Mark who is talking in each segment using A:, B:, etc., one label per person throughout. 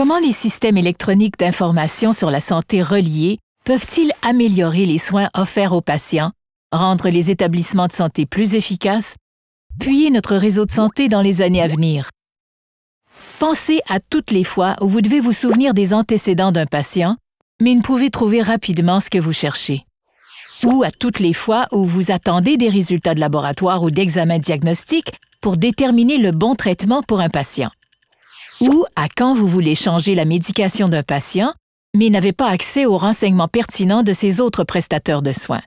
A: Comment les systèmes électroniques d'information sur la santé reliés peuvent-ils améliorer les soins offerts aux patients, rendre les établissements de santé plus efficaces, appuyer notre réseau de santé dans les années à venir? Pensez à toutes les fois où vous devez vous souvenir des antécédents d'un patient, mais ne pouvez trouver rapidement ce que vous cherchez. Ou à toutes les fois où vous attendez des résultats de laboratoire ou d'examens diagnostiques pour déterminer le bon traitement pour un patient. Ou à quand vous voulez changer la médication d'un patient, mais n'avez pas accès aux renseignements pertinents de ses autres prestataires de soins.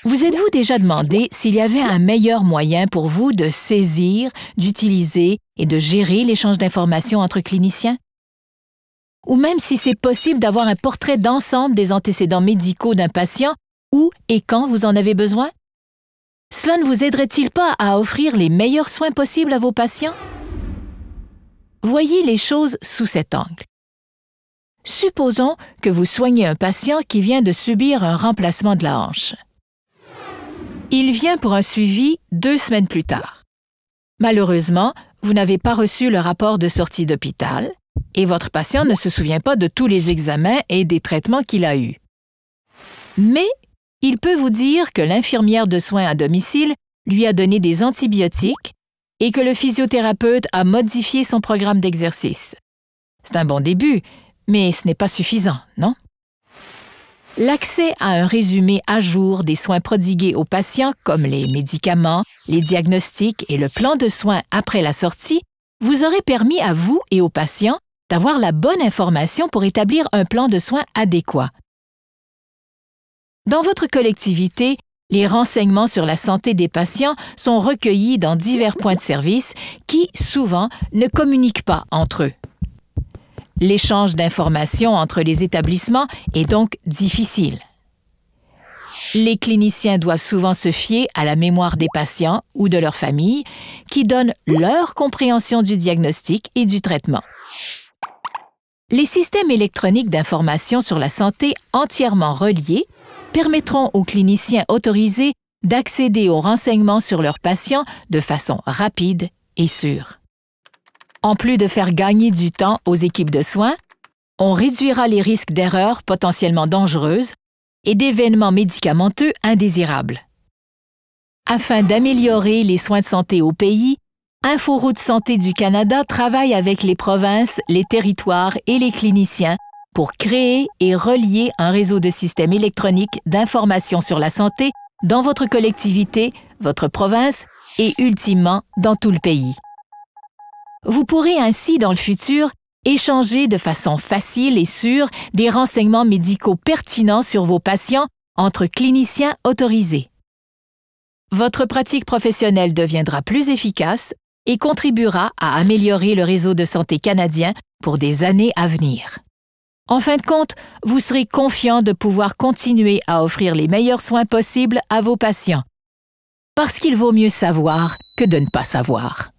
A: Vous êtes-vous déjà demandé s'il y avait un meilleur moyen pour vous de saisir, d'utiliser et de gérer l'échange d'informations entre cliniciens? Ou même si c'est possible d'avoir un portrait d'ensemble des antécédents médicaux d'un patient, où et quand vous en avez besoin? Cela ne vous aiderait-il pas à offrir les meilleurs soins possibles à vos patients? Voyez les choses sous cet angle. Supposons que vous soignez un patient qui vient de subir un remplacement de la hanche. Il vient pour un suivi 2 semaines plus tard. Malheureusement, vous n'avez pas reçu le rapport de sortie d'hôpital et votre patient ne se souvient pas de tous les examens et des traitements qu'il a eus. Mais il peut vous dire que l'infirmière de soins à domicile lui a donné des antibiotiques et que le physiothérapeute a modifié son programme d'exercice. C'est un bon début, mais ce n'est pas suffisant, non? L'accès à un résumé à jour des soins prodigués aux patients, comme les médicaments, les diagnostics et le plan de soins après la sortie, vous aurait permis à vous et aux patients d'avoir la bonne information pour établir un plan de soins adéquat. Dans votre collectivité, les renseignements sur la santé des patients sont recueillis dans divers points de service qui, souvent, ne communiquent pas entre eux. L'échange d'informations entre les établissements est donc difficile. Les cliniciens doivent souvent se fier à la mémoire des patients ou de leur famille qui donnent leur compréhension du diagnostic et du traitement. Les systèmes électroniques d'information sur la santé entièrement reliés permettront aux cliniciens autorisés d'accéder aux renseignements sur leurs patients de façon rapide et sûre. En plus de faire gagner du temps aux équipes de soins, on réduira les risques d'erreurs potentiellement dangereuses et d'événements médicamenteux indésirables. Afin d'améliorer les soins de santé au pays, InfoRoute Santé du Canada travaille avec les provinces, les territoires et les cliniciens pour créer et relier un réseau de systèmes électroniques d'information sur la santé dans votre collectivité, votre province et ultimement dans tout le pays. Vous pourrez ainsi, dans le futur, échanger de façon facile et sûre des renseignements médicaux pertinents sur vos patients entre cliniciens autorisés. Votre pratique professionnelle deviendra plus efficace et contribuera à améliorer le réseau de santé canadien pour des années à venir. En fin de compte, vous serez confiant de pouvoir continuer à offrir les meilleurs soins possibles à vos patients. Parce qu'il vaut mieux savoir que de ne pas savoir.